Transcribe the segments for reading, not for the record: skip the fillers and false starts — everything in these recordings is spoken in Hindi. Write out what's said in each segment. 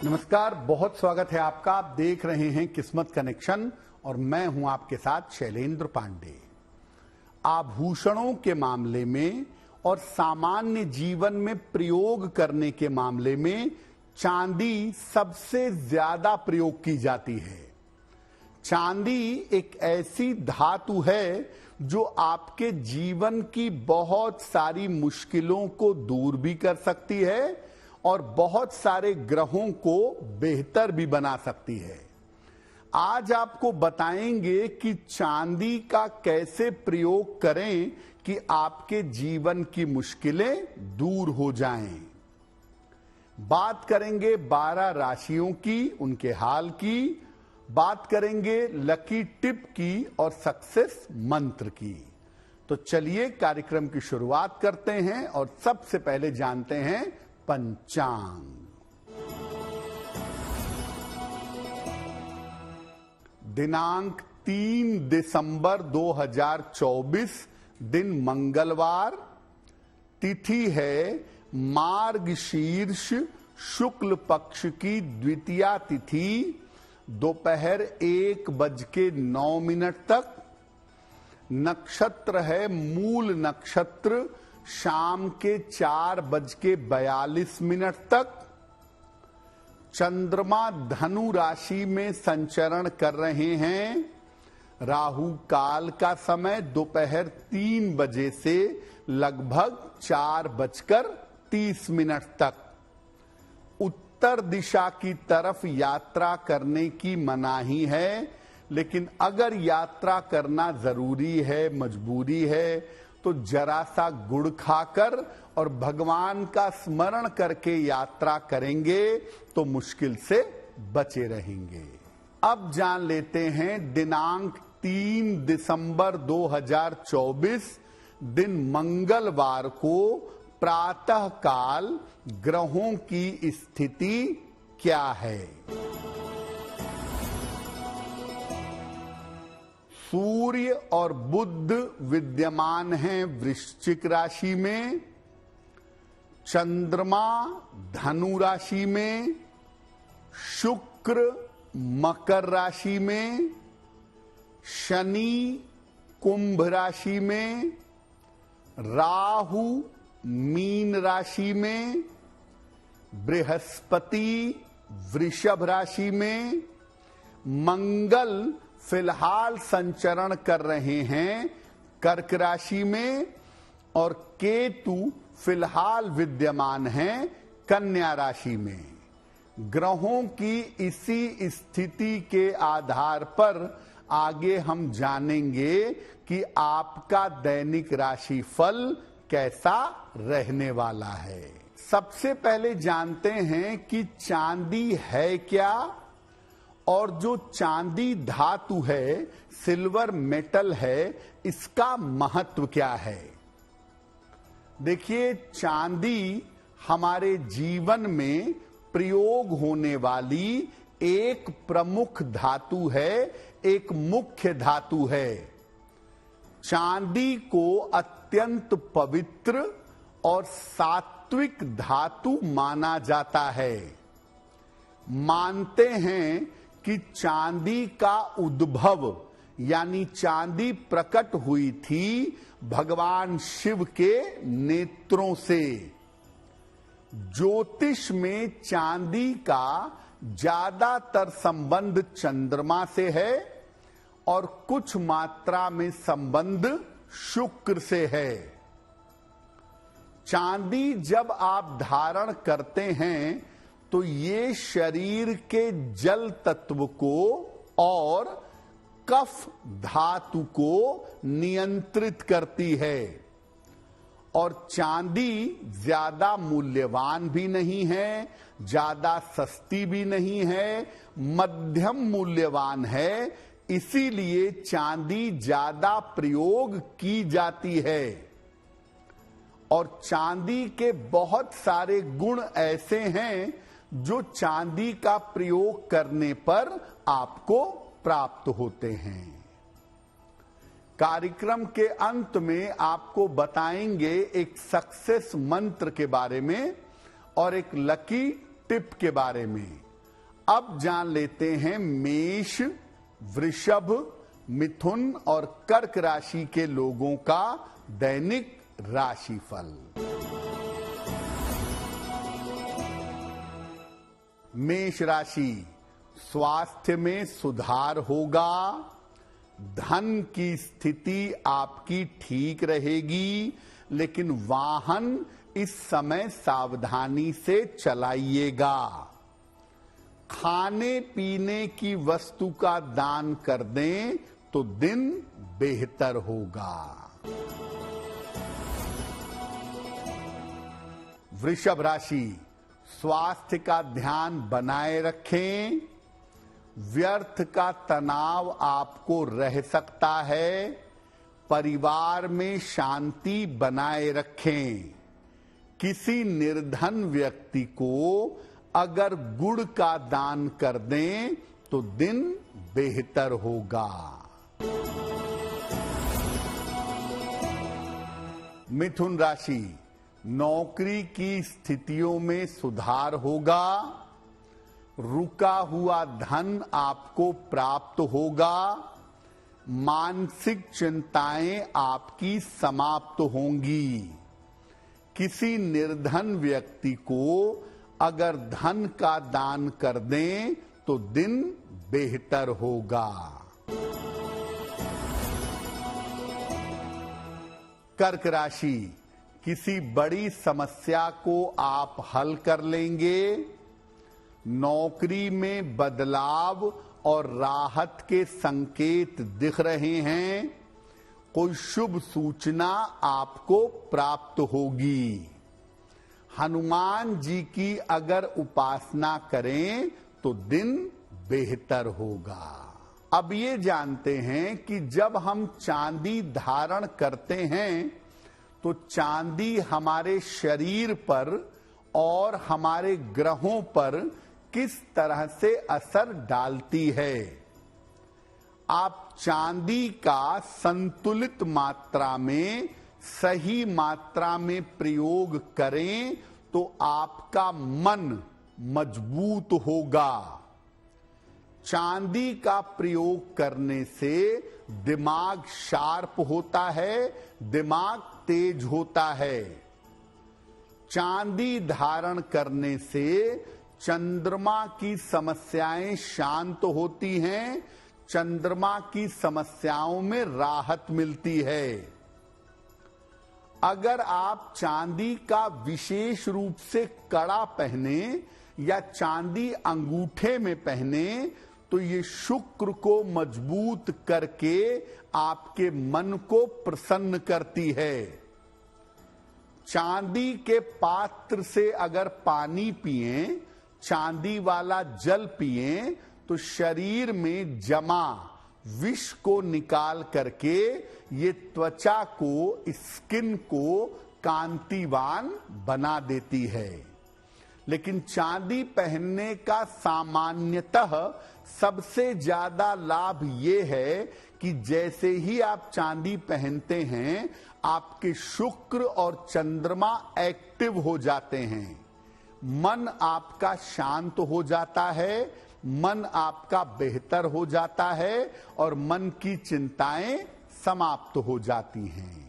नमस्कार, बहुत स्वागत है आपका। आप देख रहे हैं किस्मत कनेक्शन और मैं हूं आपके साथ शैलेंद्र पांडे। आभूषणों के मामले में और सामान्य जीवन में प्रयोग करने के मामले में चांदी सबसे ज्यादा प्रयोग की जाती है। चांदी एक ऐसी धातु है जो आपके जीवन की बहुत सारी मुश्किलों को दूर भी कर सकती है और बहुत सारे ग्रहों को बेहतर भी बना सकती है। आज आपको बताएंगे कि चांदी का कैसे प्रयोग करें कि आपके जीवन की मुश्किलें दूर हो जाएं। बात करेंगे 12 राशियों की, उनके हाल की, बात करेंगे लकी टिप की और सक्सेस मंत्र की। तो चलिए कार्यक्रम की शुरुआत करते हैं और सबसे पहले जानते हैं पंचांग। दिनांक 3 दिसंबर 2024, दिन मंगलवार, तिथि है मार्गशीर्ष शुक्ल पक्ष की द्वितीया तिथि, दोपहर 1:09 तक। नक्षत्र है मूल नक्षत्र, शाम के 4:42 तक। चंद्रमा धनु राशि में संचरण कर रहे हैं। राहु काल का समय दोपहर 3 बजे से लगभग 4:30 तक। उत्तर दिशा की तरफ यात्रा करने की मनाही है, लेकिन अगर यात्रा करना जरूरी है, मजबूरी है, तो जरा सा गुड़ खाकर और भगवान का स्मरण करके यात्रा करेंगे तो मुश्किल से बचे रहेंगे। अब जान लेते हैं दिनांक 3 दिसंबर 2024, दिन मंगलवार को प्रातः काल ग्रहों की स्थिति क्या है। सूर्य और बुध विद्यमान हैं वृश्चिक राशि में, चंद्रमा धनु राशि में, शुक्र मकर राशि में, शनि कुंभ राशि में, राहु मीन राशि में, बृहस्पति वृषभ राशि में, मंगल फिलहाल संचरण कर रहे हैं कर्क राशि में और केतु फिलहाल विद्यमान हैं कन्या राशि में। ग्रहों की इसी स्थिति के आधार पर आगे हम जानेंगे कि आपका दैनिक राशि फल कैसा रहने वाला है। सबसे पहले जानते हैं कि चांदी है क्या और जो चांदी धातु है, सिल्वर मेटल है, इसका महत्व क्या है। देखिए, चांदी हमारे जीवन में प्रयोग होने वाली एक प्रमुख धातु है, एक मुख्य धातु है। चांदी को अत्यंत पवित्र और सात्विक धातु माना जाता है। मानते हैं कि चांदी का उद्भव यानी चांदी प्रकट हुई थी भगवान शिव के नेत्रों से। ज्योतिष में चांदी का ज्यादातर संबंध चंद्रमा से है और कुछ मात्रा में संबंध शुक्र से है। चांदी जब आप धारण करते हैं तो ये शरीर के जल तत्व को और कफ धातु को नियंत्रित करती है। और चांदी ज्यादा मूल्यवान भी नहीं है, ज्यादा सस्ती भी नहीं है, मध्यम मूल्यवान है। इसीलिए चांदी ज्यादा प्रयोग की जाती है। और चांदी के बहुत सारे गुण ऐसे हैं जो चांदी का प्रयोग करने पर आपको प्राप्त होते हैं। कार्यक्रम के अंत में आपको बताएंगे एक सक्सेस मंत्र के बारे में और एक लकी टिप के बारे में। अब जान लेते हैं मेष, वृषभ, मिथुन और कर्क राशि के लोगों का दैनिक राशिफल। मेष राशि, स्वास्थ्य में सुधार होगा, धन की स्थिति आपकी ठीक रहेगी, लेकिन वाहन इस समय सावधानी से चलाइएगा। खाने पीने की वस्तु का दान कर दें तो दिन बेहतर होगा। वृषभ राशि, स्वास्थ्य का ध्यान बनाए रखें, व्यर्थ का तनाव आपको रह सकता है, परिवार में शांति बनाए रखें। किसी निर्धन व्यक्ति को अगर गुड़ का दान कर दें तो दिन बेहतर होगा। मिथुन राशि, नौकरी की स्थितियों में सुधार होगा, रुका हुआ धन आपको प्राप्त होगा, मानसिक चिंताएं आपकी समाप्त होंगी। किसी निर्धन व्यक्ति को अगर धन का दान कर दें तो दिन बेहतर होगा। कर्क राशि, किसी बड़ी समस्या को आप हल कर लेंगे, नौकरी में बदलाव और राहत के संकेत दिख रहे हैं, कोई शुभ सूचना आपको प्राप्त होगी। हनुमान जी की अगर उपासना करें तो दिन बेहतर होगा। अब ये जानते हैं कि जब हम चांदी धारण करते हैं तो चांदी हमारे शरीर पर और हमारे ग्रहों पर किस तरह से असर डालती है। आप चांदी का संतुलित मात्रा में, सही मात्रा में प्रयोग करें तो आपका मन मजबूत होगा। चांदी का प्रयोग करने से दिमाग शार्प होता है, दिमाग तेज होता है। चांदी धारण करने से चंद्रमा की समस्याएं शांत होती हैं, चंद्रमा की समस्याओं में राहत मिलती है। अगर आप चांदी का विशेष रूप से कड़ा पहने या चांदी अंगूठे में पहने तो ये शुक्र को मजबूत करके आपके मन को प्रसन्न करती है। चांदी के पात्र से अगर पानी पिएं, चांदी वाला जल पिएं तो शरीर में जमा विष को निकाल करके ये त्वचा को, स्किन को कांतिवान बना देती है। लेकिन चांदी पहनने का सामान्यतः सबसे ज्यादा लाभ ये है कि जैसे ही आप चांदी पहनते हैं आपके शुक्र और चंद्रमा एक्टिव हो जाते हैं, मन आपका शांत हो जाता है, मन आपका बेहतर हो जाता है और मन की चिंताएं समाप्त हो जाती हैं।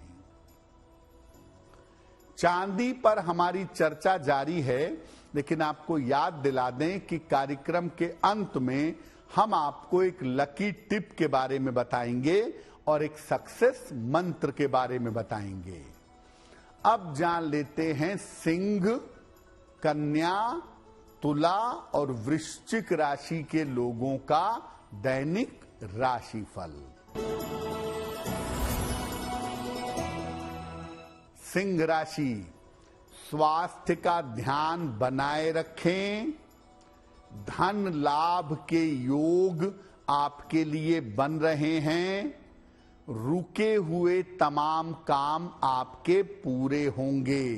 चांदी पर हमारी चर्चा जारी है, लेकिन आपको याद दिला दें कि कार्यक्रम के अंत में हम आपको एक लकी टिप के बारे में बताएंगे और एक सक्सेस मंत्र के बारे में बताएंगे। अब जान लेते हैं सिंह, कन्या, तुला और वृश्चिक राशि के लोगों का दैनिक राशिफल। सिंह राशि, स्वास्थ्य का ध्यान बनाए रखें, धन लाभ के योग आपके लिए बन रहे हैं, रुके हुए तमाम काम आपके पूरे होंगे।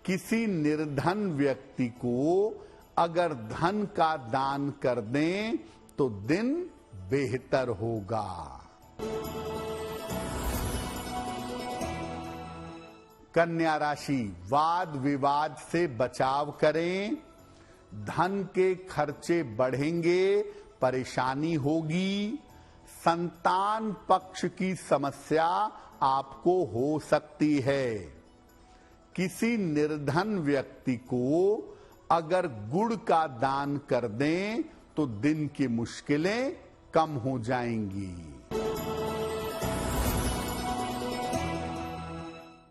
किसी निर्धन व्यक्ति को अगर धन का दान कर दें तो दिन बेहतर होगा। कन्या राशि, वाद विवाद से बचाव करें, धन के खर्चे बढ़ेंगे, परेशानी होगी। संतान पक्ष की समस्या आपको हो सकती है। किसी निर्धन व्यक्ति को अगर गुड़ का दान कर दें तो दिन की मुश्किलें कम हो जाएंगी।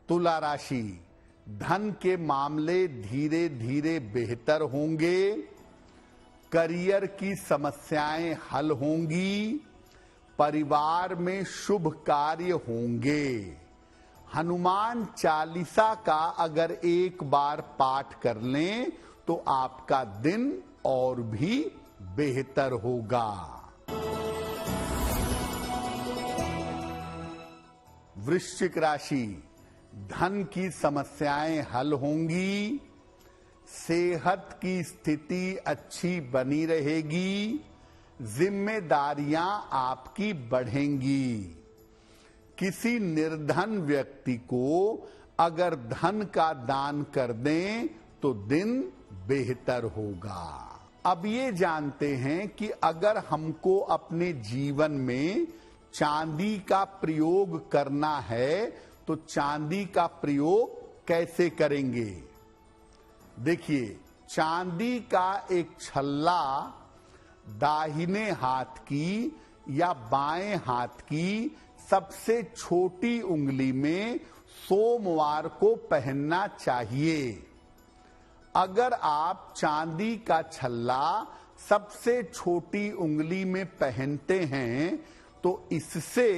तुला राशि, धन के मामले धीरे धीरे बेहतर होंगे। करियर की समस्याएं हल होंगी। परिवार में शुभ कार्य होंगे। हनुमान चालीसा का अगर एक बार पाठ कर लें तो आपका दिन और भी बेहतर होगा। वृश्चिक राशि, धन की समस्याएं हल होंगी। सेहत की स्थिति अच्छी बनी रहेगी। जिम्मेदारियां आपकी बढ़ेंगी। किसी निर्धन व्यक्ति को अगर धन का दान कर दें तो दिन बेहतर होगा। अब ये जानते हैं कि अगर हमको अपने जीवन में चांदी का प्रयोग करना है तो चांदी का प्रयोग कैसे करेंगे। देखिए, चांदी का एक छल्ला दाहिने हाथ की या बाएं हाथ की सबसे छोटी उंगली में सोमवार को पहनना चाहिए। अगर आप चांदी का छल्ला सबसे छोटी उंगली में पहनते हैं तो इससे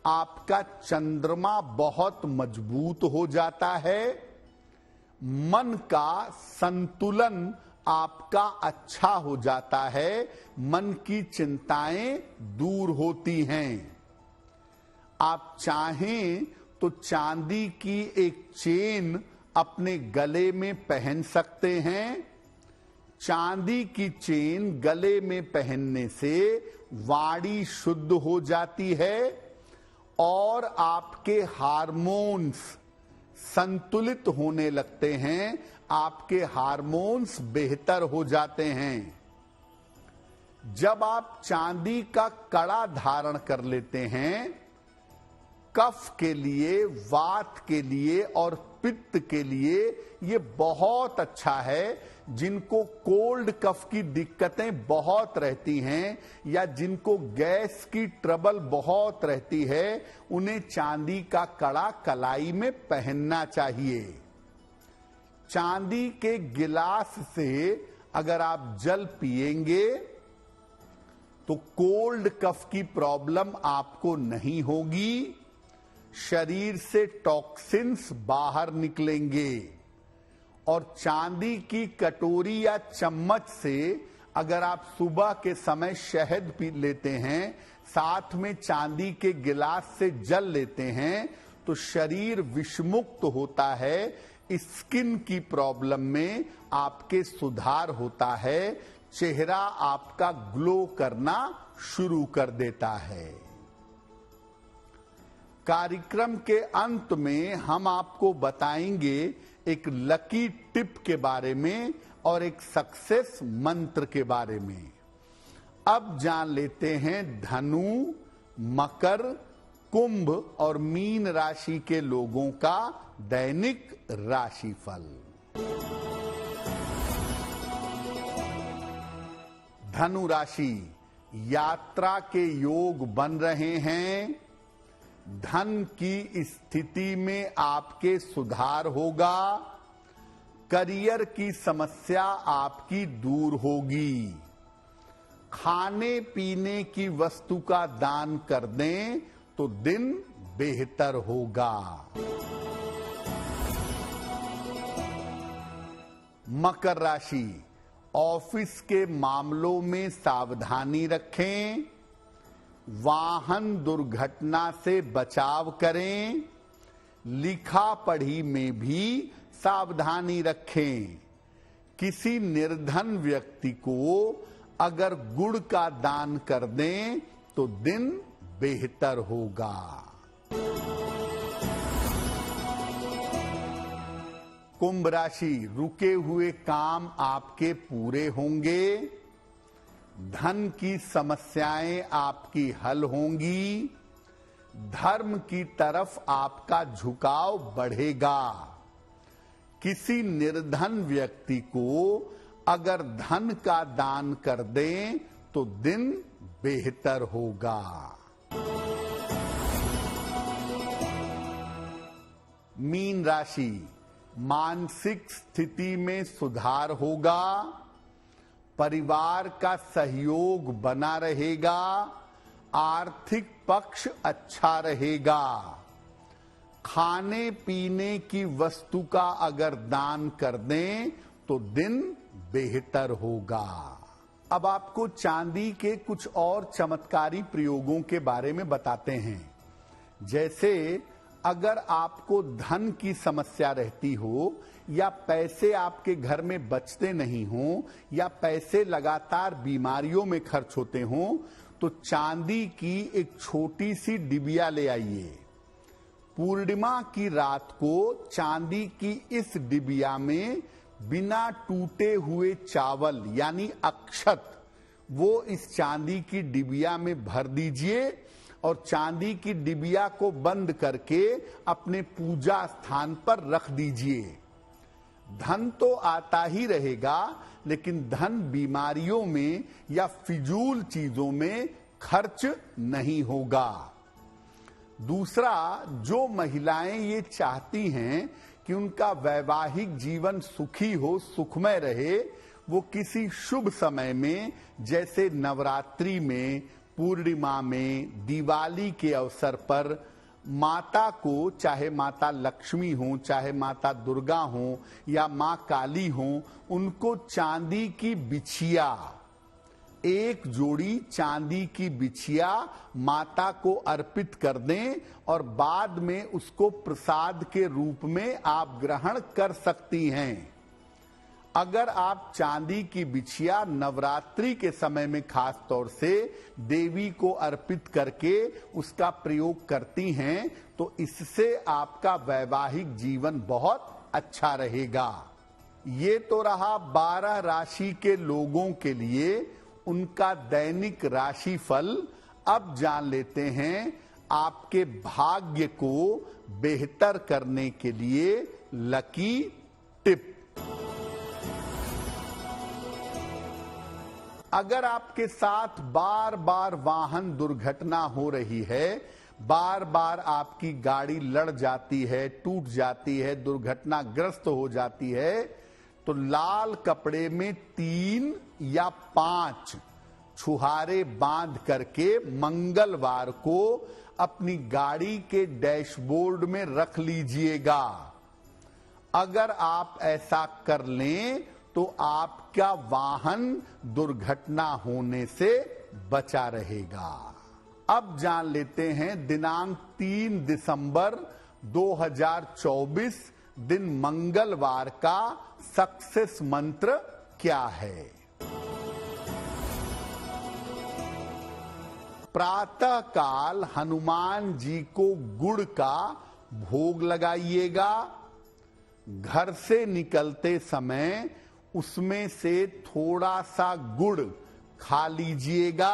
आपका चंद्रमा बहुत मजबूत हो जाता है। मन का संतुलन आपका अच्छा हो जाता है। मन की चिंताएं दूर होती हैं। आप चाहें तो चांदी की एक चेन अपने गले में पहन सकते हैं। चांदी की चेन गले में पहनने से वाणी शुद्ध हो जाती है और आपके हार्मोन्स संतुलित होने लगते हैं। आपके हार्मोन्स बेहतर हो जाते हैं। जब आप चांदी का कड़ा धारण कर लेते हैं, कफ के लिए, वात के लिए और पित्त के लिए ये बहुत अच्छा है। जिनको कोल्ड कफ की दिक्कतें बहुत रहती हैं या जिनको गैस की ट्रबल बहुत रहती है, उन्हें चांदी का कड़ा कलाई में पहनना चाहिए। चांदी के गिलास से अगर आप जल पिएंगे तो कोल्ड कफ की प्रॉब्लम आपको नहीं होगी। शरीर से टॉक्सिन्स बाहर निकलेंगे। और चांदी की कटोरी या चम्मच से अगर आप सुबह के समय शहद पी लेते हैं, साथ में चांदी के गिलास से जल लेते हैं, तो शरीर विषमुक्त होता है। स्किन की प्रॉब्लम में आपके सुधार होता है। चेहरा आपका ग्लो करना शुरू कर देता है। कार्यक्रम के अंत में हम आपको बताएंगे एक लकी टिप के बारे में और एक सक्सेस मंत्र के बारे में। अब जान लेते हैं धनु, मकर, कुंभ और मीन राशि के लोगों का दैनिक राशिफल। धनु राशि, यात्रा के योग बन रहे हैं। धन की स्थिति में आपके सुधार होगा। करियर की समस्या आपकी दूर होगी। खाने पीने की वस्तु का दान कर दें तो दिन बेहतर होगा। मकर राशि, ऑफिस के मामलों में सावधानी रखें। वाहन दुर्घटना से बचाव करें। लिखा पढ़ी में भी सावधानी रखें। किसी निर्धन व्यक्ति को अगर गुड़ का दान कर दें तो दिन बेहतर होगा। कुंभ राशि, रुके हुए काम आपके पूरे होंगे। धन की समस्याएं आपकी हल होंगी। धर्म की तरफ आपका झुकाव बढ़ेगा। किसी निर्धन व्यक्ति को अगर धन का दान कर दें तो दिन बेहतर होगा। मीन राशि, मानसिक स्थिति में सुधार होगा। परिवार का सहयोग बना रहेगा। आर्थिक पक्ष अच्छा रहेगा। खाने पीने की वस्तु का अगर दान कर दें तो दिन बेहतर होगा। अब आपको चांदी के कुछ और चमत्कारी प्रयोगों के बारे में बताते हैं। जैसे अगर आपको धन की समस्या रहती हो, या पैसे आपके घर में बचते नहीं हो, या पैसे लगातार बीमारियों में खर्च होते हो, तो चांदी की एक छोटी सी डिबिया ले आइए। पूर्णिमा की रात को चांदी की इस डिबिया में बिना टूटे हुए चावल यानी अक्षत, वो इस चांदी की डिबिया में भर दीजिए और चांदी की डिबिया को बंद करके अपने पूजा स्थान पर रख दीजिए। धन तो आता ही रहेगा, लेकिन धन बीमारियों में या फिजूल चीजों में खर्च नहीं होगा। दूसरा, जो महिलाएं ये चाहती हैं कि उनका वैवाहिक जीवन सुखी हो, सुखमय रहे, वो किसी शुभ समय में जैसे नवरात्रि में, पूर्णिमा में, दिवाली के अवसर पर माता को, चाहे माता लक्ष्मी हो, चाहे माता दुर्गा हो या मां काली हो, उनको चांदी की बिछिया, एक जोड़ी चांदी की बिछिया माता को अर्पित कर दें और बाद में उसको प्रसाद के रूप में आप ग्रहण कर सकती हैं। अगर आप चांदी की बिछिया नवरात्रि के समय में खास तौर से देवी को अर्पित करके उसका प्रयोग करती हैं, तो इससे आपका वैवाहिक जीवन बहुत अच्छा रहेगा। ये तो रहा 12 राशि के लोगों के लिए उनका दैनिक राशिफल। अब जान लेते हैं आपके भाग्य को बेहतर करने के लिए लकी टिप। अगर आपके साथ बार बार वाहन दुर्घटना हो रही है, बार बार आपकी गाड़ी लड़ जाती है, टूट जाती है, दुर्घटनाग्रस्त हो जाती है, तो लाल कपड़े में 3 या 5 छुहारे बांध करके मंगलवार को अपनी गाड़ी के डैशबोर्ड में रख लीजिएगा। अगर आप ऐसा कर लें तो आपका वाहन दुर्घटना होने से बचा रहेगा। अब जान लेते हैं दिनांक 3 दिसंबर 2024 दिन मंगलवार का सक्सेस मंत्र क्या है। प्रातः काल हनुमान जी को गुड़ का भोग लगाइएगा। घर से निकलते समय उसमें से थोड़ा सा गुड़ खा लीजिएगा।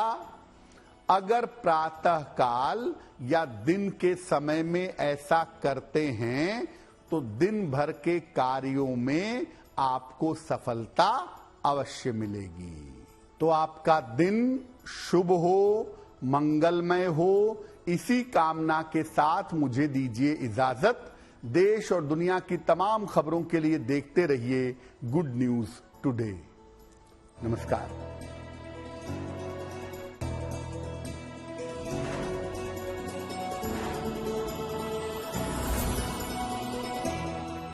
अगर प्रातः काल या दिन के समय में ऐसा करते हैं तो दिन भर के कार्यों में आपको सफलता अवश्य मिलेगी। तो आपका दिन शुभ हो, मंगलमय हो, इसी कामना के साथ मुझे दीजिए इजाजत। देश और दुनिया की तमाम खबरों के लिए देखते रहिए गुड न्यूज टुडे। नमस्कार।